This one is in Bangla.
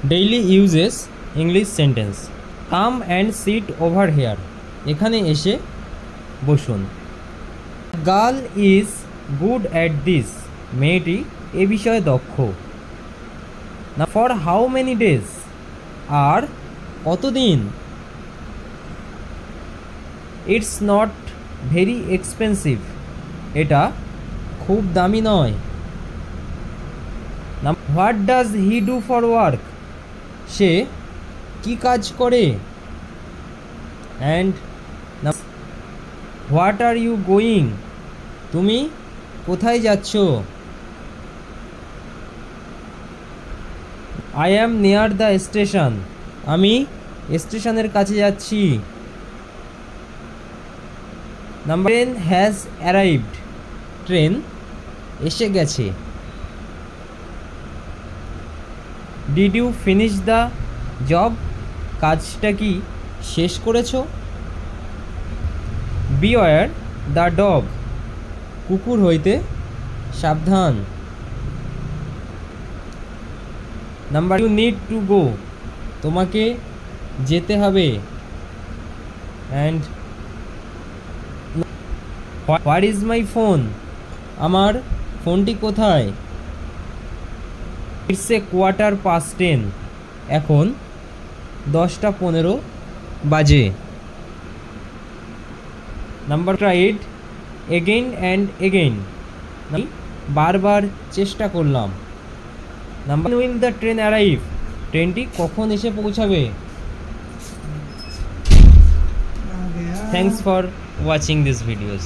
Daily uses English sentence. Come and sit over here, এখানে এসে বসুন। Girl is good at this, মেয়েটি এ বিষয়ে দক্ষ। না ফর হাউ মেনি ডেজ, আর কতদিন। ইটস নট ভেরি এক্সপেন্সিভ, এটা খুব দামি নয়। না what does he do for work, সে কি কাজ করে। অ্যান্ড না হোয়াট আর ইউ গোয়িং, তুমি কোথায় যাচ্ছ। I am near the station, আমি স্টেশনের কাছে যাচ্ছি। নাম্বার ট্রেন হ্যাজ অ্যারাইভড, ট্রেন এসে গেছে। Did you finish the job, কাজটা কি শেষ করেছো। বিওয়্যার দ্য ডগ, কুকুর হইতে সাবধান। Number you need to go, তোমাকে যেতে হবে। And where is my phone, আমার ফোনটি কোথায়। ইটস এ 10:15, এখন 10:15 বাজে। Number tried again and again, আমি বারবার চেষ্টা করলাম। Number will the train arrive, ট্রেনটি কখন এসে পৌঁছাবে। Thanks for watching this videos.